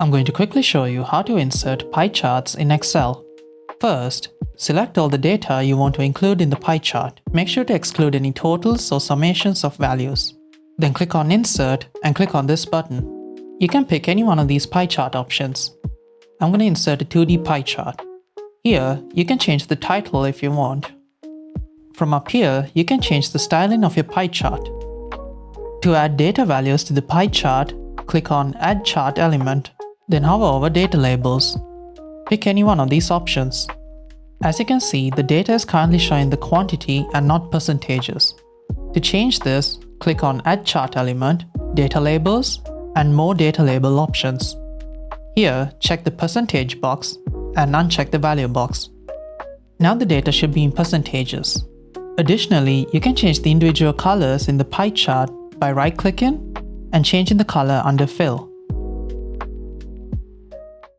I'm going to quickly show you how to insert pie charts in Excel. First, select all the data you want to include in the pie chart. Make sure to exclude any totals or summations of values. Then click on Insert and click on this button. You can pick any one of these pie chart options. I'm going to insert a 2D pie chart. Here, you can change the title if you want. From up here, you can change the styling of your pie chart. To add data values to the pie chart, click on Add Chart Element, then hover over Data Labels. Pick any one of these options. As you can see, the data is currently showing the quantity and not percentages. To change this, click on Add Chart Element, Data Labels, and More Data Label options. Here, check the percentage box and uncheck the value box. Now the data should be in percentages. Additionally, you can change the individual colors in the pie chart by right-clicking and changing the color under Fill.